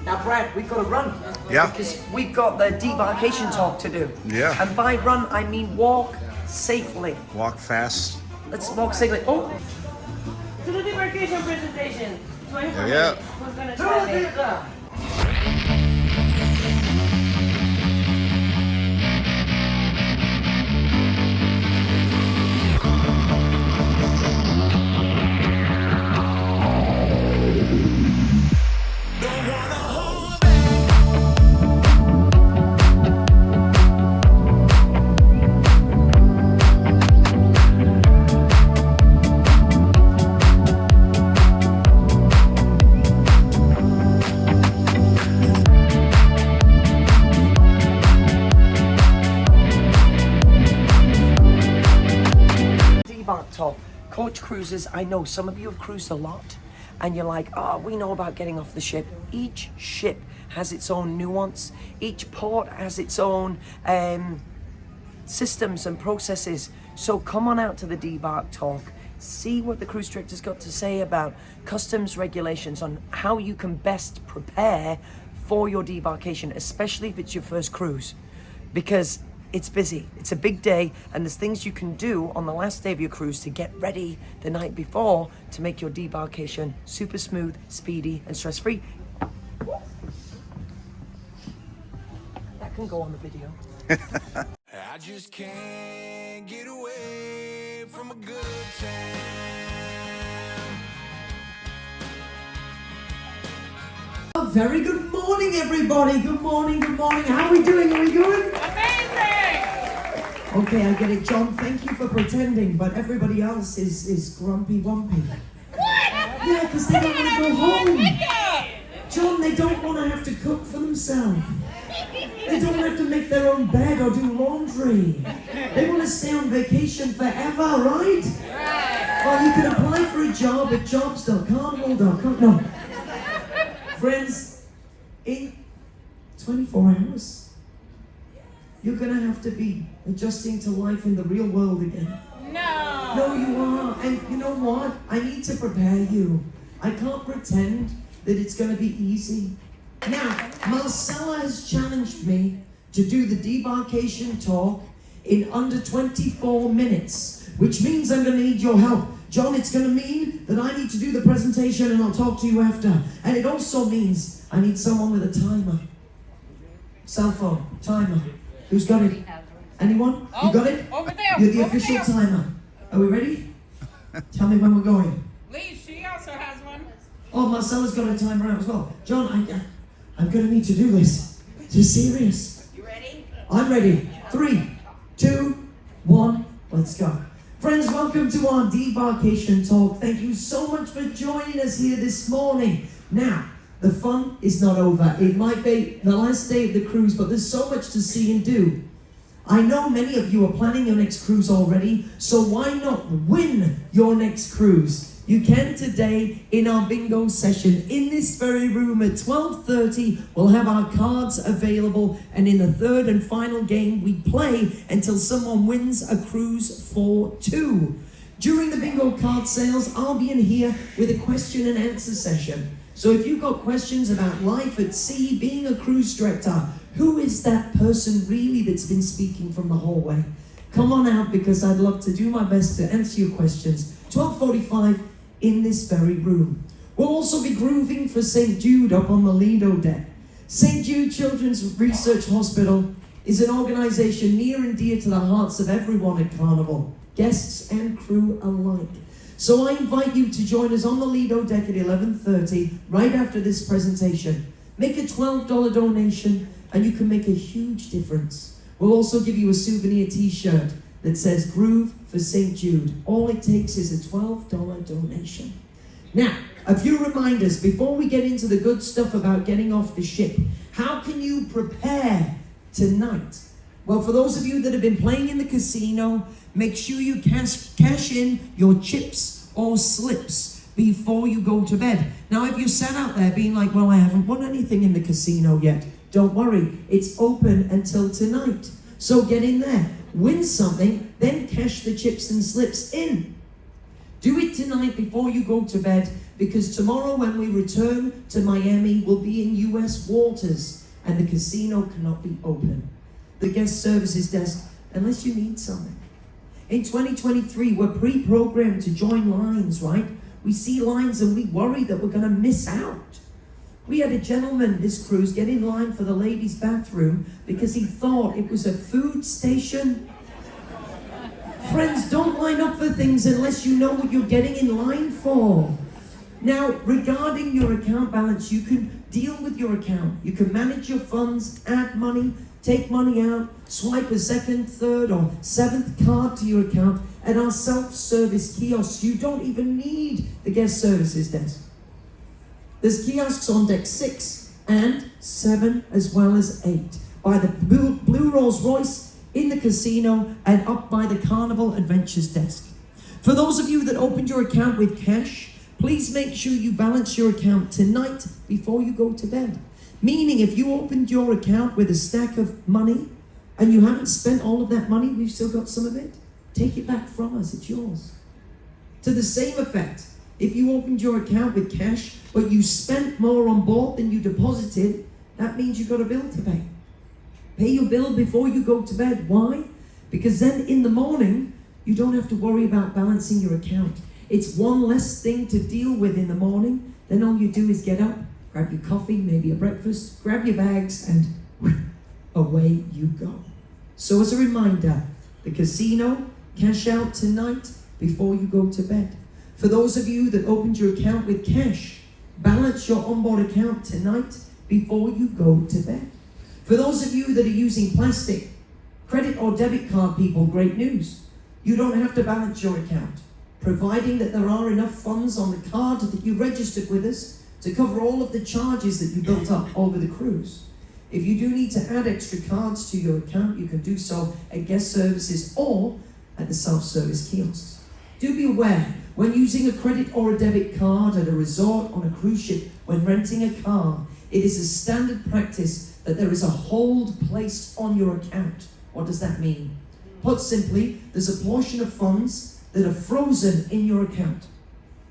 Now, Brad, we've got to run. Yeah. Because we've got the debarkation talk to do. Yeah. And by run, I mean walk safely. Walk fast. Let's walk safely. Oh. To the debarkation presentation. 24 Yeah. minutes. Who's gonna try it? Talk. Coach cruises, I know some of you have cruised a lot and you're like, oh, we know about getting off the ship. Each ship has its own nuance. Each port has its own systems and processes. So come on out to the Debark Talk. See what the cruise director's got to say about customs regulations on how you can best prepare for your debarkation, especially if it's your first cruise. Because it's busy, it's a big day, and there's things you can do on the last day of your cruise to get ready the night before to make your debarkation super smooth, speedy, and stress-free. That can go on the video. I just can't get away from a good time. A very good morning, everybody. Good morning, good morning. How are we doing? Are we good? Okay, I get it, John. Thank you for pretending, but everybody else is grumpy wumpy. Yeah, because they don't want to go home. John, they don't want to have to cook for themselves. They don't have to make their own bed or do laundry. They want to stay on vacation forever, right? Well, you can apply for a job at jobs.carnival.com. No. Friends, in 24 hours, you're going to have to be adjusting to life in the real world again. No, you are. And you know what? I need to prepare you. I can't pretend that it's going to be easy. Now, Marcella has challenged me to do the debarkation talk in under 24 minutes, which means I'm going to need your help. John, it's going to mean that I need to do the presentation and I'll talk to you after. And it also means I need someone with a timer. Cell phone, timer. Who's got it? Anyone? You got it? Over there. You're the official timer. Are we ready? Tell me when we're going. Lee, she also has one. Oh, Marcella's got a timer out as well. John, I'm going to need to do this. It's serious. You ready? I'm ready. 3, 2, 1, let's go. Friends, welcome to our debarkation talk. Thank you so much for joining us here this morning. Now, the fun is not over. It might be the last day of the cruise, but there's so much to see and do. I know many of you are planning your next cruise already, so why not win your next cruise? You can today in our bingo session in this very room at 12:30. We'll have our cards available, and in the third and final game, we play until someone wins a cruise for 2. During the bingo card sales, I'll be in here with a question and answer session. So if you've got questions about life at sea, being a cruise director, who is that person really that's been speaking from the hallway? Come on out, because I'd love to do my best to answer your questions. 12:45 in this very room. We'll also be grooving for St. Jude up on the Lido deck. St. Jude Children's Research Hospital is an organization near and dear to the hearts of everyone at Carnival, guests and crew alike. So I invite you to join us on the Lido deck at 11:30, right after this presentation. Make a $12 donation and you can make a huge difference. We'll also give you a souvenir t-shirt that says Groove for St. Jude. All it takes is a $12 donation. Now, a few reminders before we get into the good stuff about getting off the ship. How can you prepare tonight? Well, for those of you that have been playing in the casino, make sure you cash in your chips or slips before you go to bed. Now, if you sat out there being like, well, I haven't won anything in the casino yet, don't worry, it's open until tonight. So get in there, win something, then cash the chips and slips in. Do it tonight before you go to bed, because tomorrow when we return to Miami, we'll be in US waters and the casino cannot be open. The guest services desk, unless you need something. In 2023, we're pre-programmed to join lines, right? We see lines and we worry that we're gonna miss out. We had a gentleman this cruise get in line for the ladies' bathroom because he thought it was a food station. Friends, don't line up for things unless you know what you're getting in line for. Now, regarding your account balance, you can deal with your account. You can manage your funds, add money, take money out, swipe a second, third, or seventh card to your account at our self-service kiosks. You don't even need the guest services desk. There's kiosks on deck 6 and 7 as well as 8 by the Blue Rolls Royce in the casino and up by the Carnival Adventures desk. For those of you that opened your account with cash, please make sure you balance your account tonight before you go to bed. Meaning if you opened your account with a stack of money and you haven't spent all of that money, we've still got some of it, take it back from us, it's yours. To the same effect, if you opened your account with cash, but you spent more on board than you deposited, that means you've got a bill to pay. Pay your bill before you go to bed. Why? Because then in the morning, you don't have to worry about balancing your account. It's one less thing to deal with in the morning. Then all you do is get up, grab your coffee, maybe a breakfast, grab your bags, and away you go. So as a reminder, the casino, cash out tonight before you go to bed. For those of you that opened your account with cash, balance your onboard account tonight before you go to bed. For those of you that are using plastic, credit or debit card people, great news. You don't have to balance your account, providing that there are enough funds on the card that you registered with us to cover all of the charges that you built up over the cruise. If you do need to add extra cards to your account, you can do so at guest services or at the self-service kiosks. Do be aware, when using a credit or a debit card at a resort, on a cruise ship, when renting a car, it is a standard practice that there is a hold placed on your account. What does that mean? Put simply, there's a portion of funds that are frozen in your account.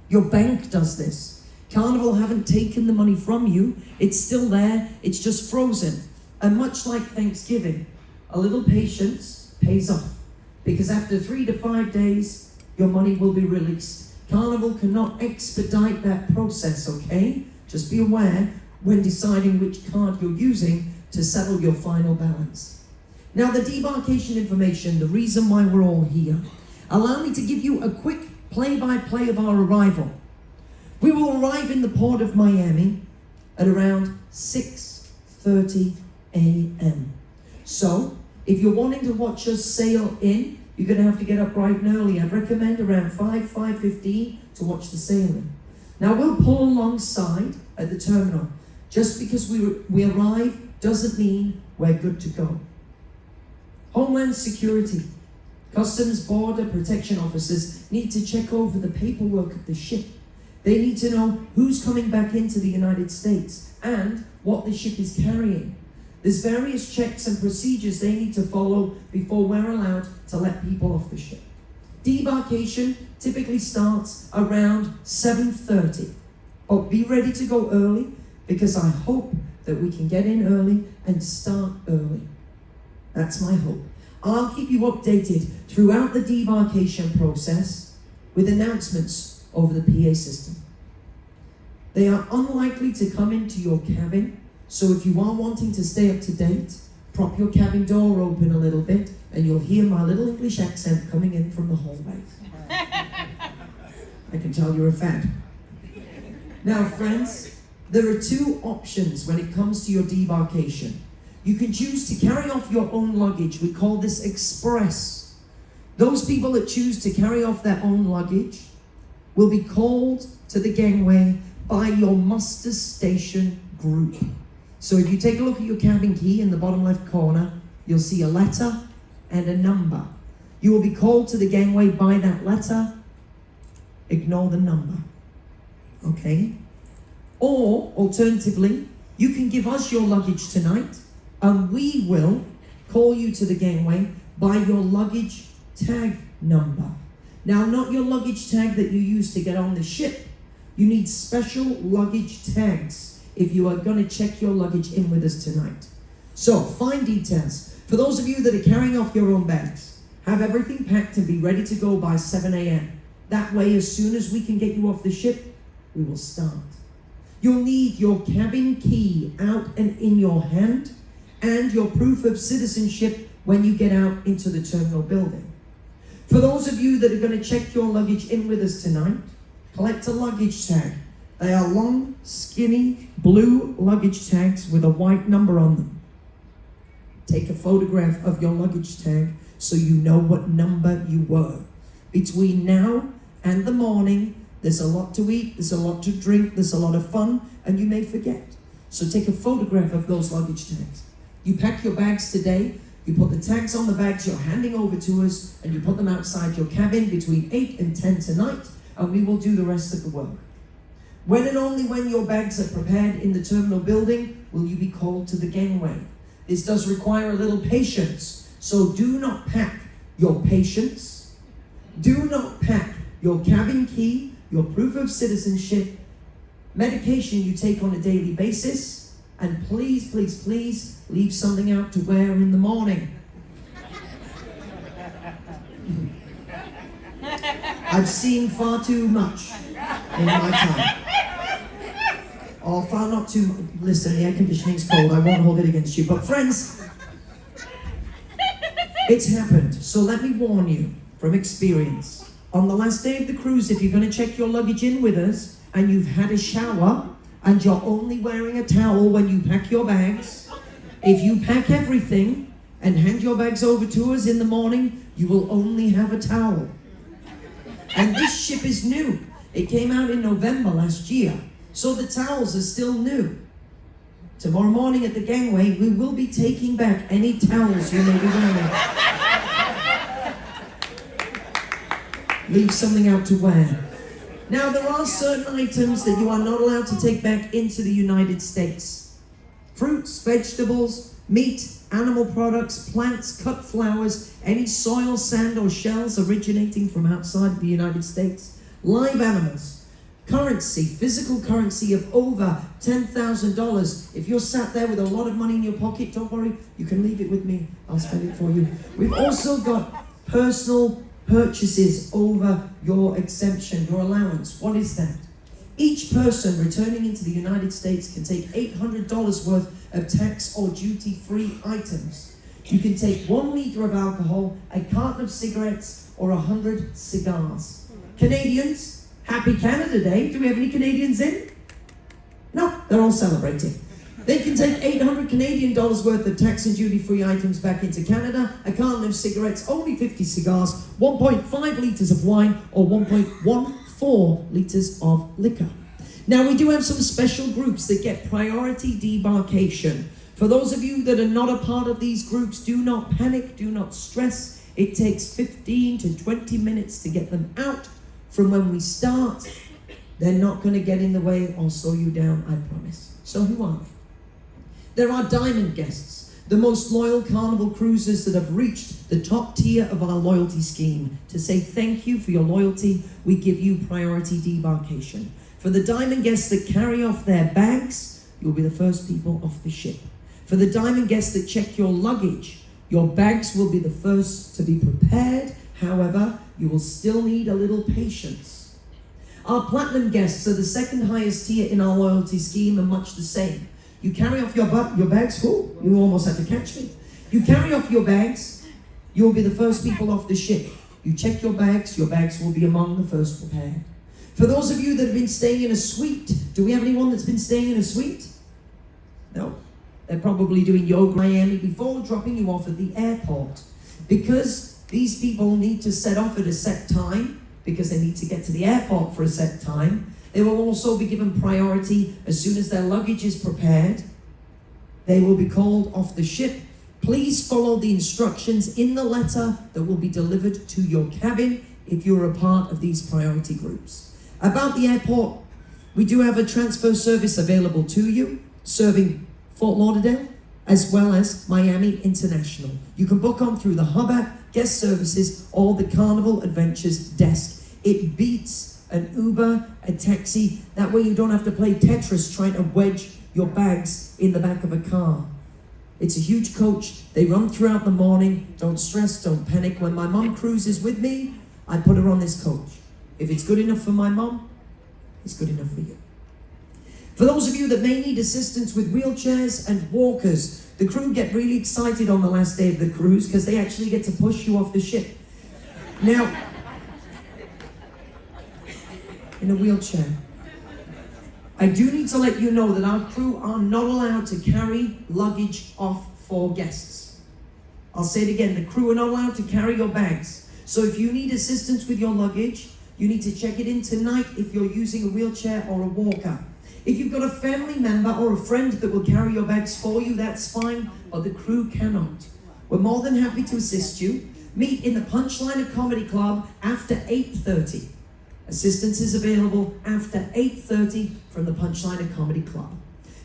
Your bank does this. Carnival haven't taken the money from you. It's still there. It's just frozen. And much like Thanksgiving, a little patience pays off. Because after 3 to 5 days, your money will be released. Carnival cannot expedite that process, okay? Just be aware when deciding which card you're using to settle your final balance. Now, the debarkation information, the reason why we're all here. Allow me to give you a quick play-by-play of our arrival. We will arrive in the port of Miami at around 6:30 a.m. So, if you're wanting to watch us sail in, you're going to have to get up bright and early. I'd recommend around 5:15 to watch the sailing. Now, we'll pull alongside at the terminal. Just because we arrive doesn't mean we're good to go. Homeland Security, Customs Border Protection officers need to check over the paperwork of the ship. They need to know who's coming back into the United States and what the ship is carrying. There's various checks and procedures they need to follow before we're allowed to let people off the ship. Debarkation typically starts around 7:30. But be ready to go early, because I hope that we can get in early and start early. That's my hope. I'll keep you updated throughout the debarkation process with announcements over the PA system. They are unlikely to come into your cabin, so if you are wanting to stay up to date, prop your cabin door open a little bit and you'll hear my little English accent coming in from the hallway. I can tell you're a fan. Now, friends, there are two options when it comes to your debarkation. You can choose to carry off your own luggage. We call this express. Those people that choose to carry off their own luggage will be called to the gangway by your muster station group. So if you take a look at your cabin key in the bottom left corner, you'll see a letter and a number. You will be called to the gangway by that letter. Ignore the number. Okay? Or, alternatively, you can give us your luggage tonight, and we will call you to the gangway by your luggage tag number. Now, not your luggage tag that you use to get on the ship, You need special luggage tags if you are going to check your luggage in with us tonight. So, fine details. For those of you that are carrying off your own bags, have everything packed and be ready to go by 7 a.m. That way, as soon as we can get you off the ship, we will start. You'll need your cabin key out and in your hand, and your proof of citizenship when you get out into the terminal building. For those of you that are going to check your luggage in with us tonight, collect a luggage tag. They are long, skinny, blue luggage tags with a white number on them. Take a photograph of your luggage tag so you know what number you were. Between now and the morning, there's a lot to eat, there's a lot to drink, there's a lot of fun, and you may forget. So take a photograph of those luggage tags. You pack your bags today, you put the tags on the bags you're handing over to us, and you put them outside your cabin between 8 and 10 tonight, and we will do the rest of the work. When and only when your bags are prepared in the terminal building will you be called to the gangway. This does require a little patience, so do not pack your patience, do not pack your cabin key, your proof of citizenship, medication you take on a daily basis, and please, please, please leave something out to wear in the morning. I've seen far too much in my time. Oh, far not too much. Listen, the air conditioning's cold. I won't hold it against you. But friends, it's happened. So let me warn you from experience. On the last day of the cruise, if you're going to check your luggage in with us and you've had a shower and you're only wearing a towel when you pack your bags, if you pack everything and hand your bags over to us in the morning, you will only have a towel. And this ship is new. It came out in November last year, so the towels are still new. Tomorrow morning at the gangway, we will be taking back any towels you may be wearing. Leave something out to wear. Now, there are certain items that you are not allowed to take back into the United States. Fruits, vegetables, meat, animal products, plants, cut flowers, any soil, sand, or shells originating from outside of the United States, live animals, currency, physical currency of over $10,000. If you're sat there with a lot of money in your pocket, don't worry, you can leave it with me. I'll spend it for you. We've also got personal purchases over your exemption, your allowance. What is that? Each person returning into the United States can take $800 worth of tax or duty-free items. You can take 1 liter of alcohol, a carton of cigarettes, or 100 cigars. Canadians, happy Canada Day. Do we have any Canadians in? No, they're all celebrating. They can take 800 Canadian dollars worth of tax and duty-free items back into Canada, a carton of cigarettes, only 50 cigars, 1.5 litres of wine, or 1.14 litres of liquor. Now, we do have some special groups that get priority debarkation. For those of you that are not a part of these groups, do not panic, do not stress. It takes 15 to 20 minutes to get them out from when we start. They're not going to get in the way or slow you down, I promise. So who are they? There are diamond guests, the most loyal Carnival cruisers that have reached the top tier of our loyalty scheme. To say thank you for your loyalty, we give you priority debarkation. For the diamond guests that carry off their bags, you'll be the first people off the ship. For the diamond guests that check your luggage, your bags will be the first to be prepared. However, you will still need a little patience. Our platinum guests are the second highest tier in our loyalty scheme and much the same. You carry off your bags, oh, you almost had to catch me. You carry off your bags, you'll be the first people off the ship. You check your bags will be among the first prepared. For those of you that have been staying in a suite, do we have anyone that's been staying in a suite? No. They're probably doing yoga in Miami before dropping you off at the airport. Because these people need to set off at a set time, because they need to get to the airport for a set time, they will also be given priority as soon as their luggage is prepared. They will be called off the ship. Please follow the instructions in the letter that will be delivered to your cabin if you're a part of these priority groups. About the airport, we do have a transfer service available to you, serving Fort Lauderdale as well as Miami International. You can book on through the Hub app, guest services, or the Carnival Adventures desk. It beats an Uber, a taxi. That way you don't have to play Tetris trying to wedge your bags in the back of a car. It's a huge coach. They run throughout the morning. Don't stress, don't panic. When my mom cruises with me, I put her on this coach. If it's good enough for my mom, it's good enough for you. For those of you that may need assistance with wheelchairs and walkers, the crew get really excited on the last day of the cruise because they actually get to push you off the ship. Now, in a wheelchair. I do need to let you know that our crew are not allowed to carry luggage off for guests. I'll say it again, the crew are not allowed to carry your bags. So if you need assistance with your luggage, you need to check it in tonight if you're using a wheelchair or a walker. If you've got a family member or a friend that will carry your bags for you, that's fine, but the crew cannot. We're more than happy to assist you. Meet in the Punchline Comedy Club after 8:30. Assistance is available after 8:30 from the Punchline Comedy Club.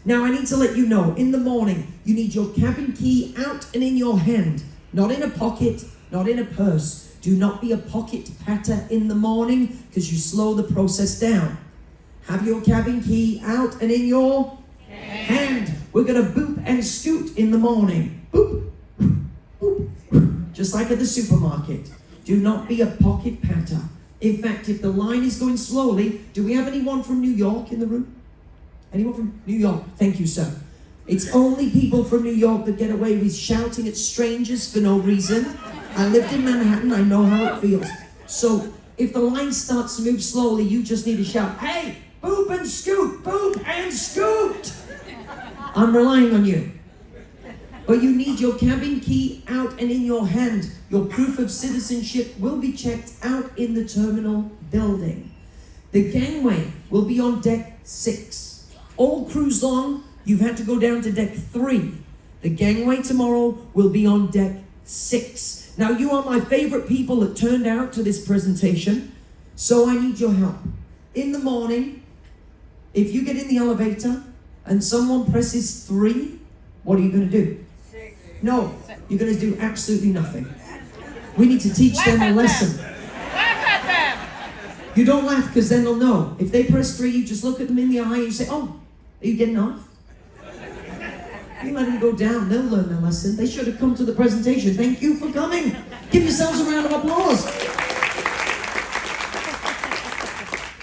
Now I need to let you know, in the morning, you need your cabin key out and in your hand, not in a pocket, not in a purse. Do not be a pocket patter in the morning because you slow the process down. Have your cabin key out and in your hand. We're going to boop and scoot in the morning. Boop, boop, boop. Just like at the supermarket. Do not be a pocket patter. In fact, if the line is going slowly, do we have anyone from New York in the room? Anyone from New York? Thank you, sir. It's only people from New York that get away with shouting at strangers for no reason. I lived in Manhattan, I know how it feels. So if the line starts to move slowly, you just need to shout, hey, boop and scoot, boop and scoot. I'm relying on you. But you need your cabin key out and in your hand. Your proof of citizenship will be checked out in the terminal building. The gangway will be on deck 6. All cruise long, you've had to go down to deck 3. The gangway tomorrow will be on deck 6. Now you are my favorite people that turned out to this presentation, so I need your help. In the morning, if you get in the elevator and someone presses 3, what are you going to do? 6. No, you're going to do absolutely nothing. We need to teach them a lesson. Laugh at them. You don't laugh because then they'll know. If they press 3, you just look at them in the eye and you say, oh, are you getting off? You let them go down, they'll learn their lesson. They should have come to the presentation. Thank you for coming. Give yourselves a round of applause.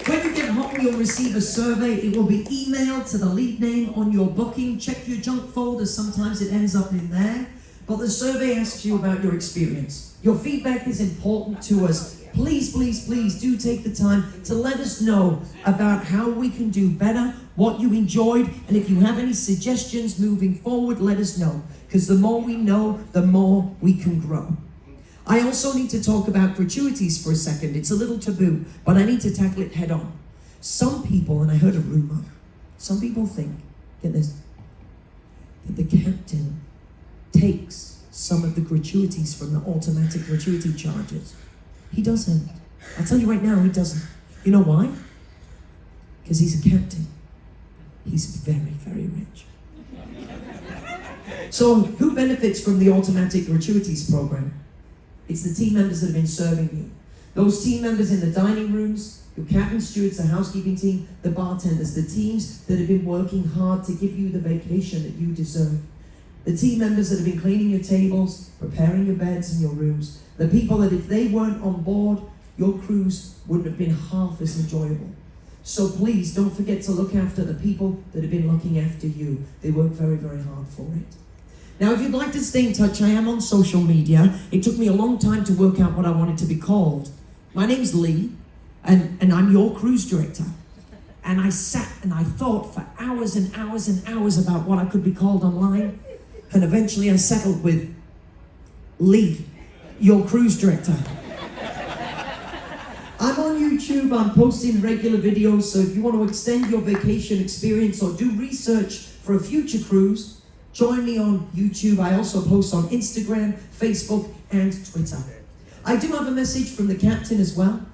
When you get home, you'll receive a survey. It will be emailed to the lead name on your booking. Check your junk folder. Sometimes it ends up in there. But the survey asks you about your experience. Your feedback is important to us. Please, please, please do take the time to let us know about how we can do better, what you enjoyed, and if you have any suggestions moving forward, let us know. Because the more we know, the more we can grow. I also need to talk about gratuities for a second. It's a little taboo, but I need to tackle it head on. Some people, and I heard a rumor, some people think, get this, that the captain takes some of the gratuities from the automatic gratuity charges. He doesn't. I'll tell you right now, he doesn't. You know why? Because he's a captain. He's very, very rich. So who benefits from the automatic gratuities program? It's the team members that have been serving you. Those team members in the dining rooms, your captain, stewards, the housekeeping team, the bartenders, the teams that have been working hard to give you the vacation that you deserve. The team members that have been cleaning your tables, preparing your beds and your rooms. The people that if they weren't on board, your cruise wouldn't have been half as enjoyable. So please don't forget to look after the people that have been looking after you. They work very, very hard for it. Now, if you'd like to stay in touch, I am on social media. It took me a long time to work out what I wanted to be called. My name's Lee, and I'm your cruise director. And I sat and I thought for hours and hours and hours about what I could be called online. And eventually I settled with Lee, your cruise director. I'm on YouTube, I'm posting regular videos, so if you want to extend your vacation experience or do research for a future cruise, join me on YouTube. I also post on Instagram, Facebook, and Twitter. I do have a message from the captain as well.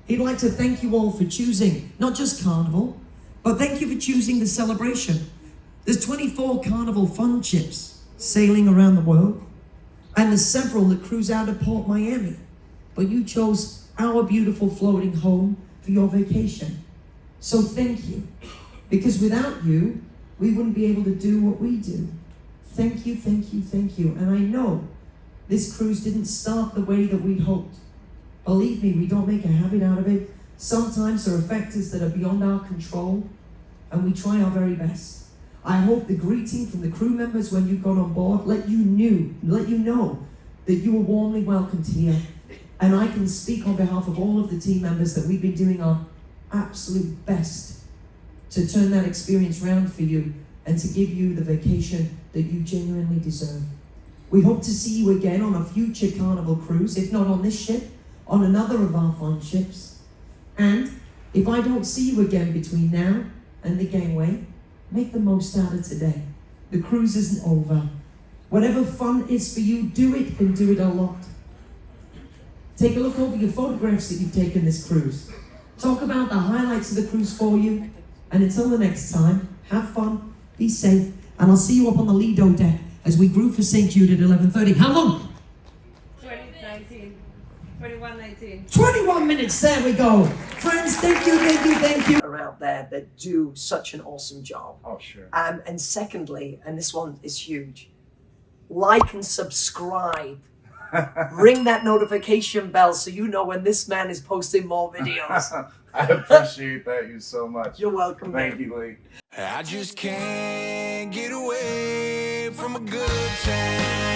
He'd like to thank you all for choosing, not just Carnival, but thank you for choosing the celebration. There's 24 Carnival fun ships sailing around the world, and there's several that cruise out of Port Miami. But you chose our beautiful floating home for your vacation. So thank you. Because without you, we wouldn't be able to do what we do. Thank you, thank you, thank you. And I know this cruise didn't start the way that we hoped. Believe me, we don't make a habit out of it. Sometimes there are factors that are beyond our control, and we try our very best. I hope the greeting from the crew members when you got on board let you know that you were warmly welcomed here. And I can speak on behalf of all of the team members that we've been doing our absolute best to turn that experience around for you and to give you the vacation that you genuinely deserve. We hope to see you again on a future Carnival cruise, if not on this ship, on another of our fun ships. And if I don't see you again between now and the gangway, make the most out of today. The cruise isn't over. Whatever fun is for you, do it and do it a lot. Take a look over your photographs that you've taken this cruise. Talk about the highlights of the cruise for you. And until the next time, have fun, be safe, and I'll see you up on the Lido deck as we group for St. Jude at 11:30. How long? 21:19. 21 minutes, there we go. Friends, thank you, thank you, thank you. Are out there that do such an awesome job. Oh, sure. And secondly, and this one is huge, like and subscribe. Ring that notification bell so you know when this man is posting more videos. I appreciate that you so much. You're welcome, Thank man. you, Lee. I just can't get away from a good time.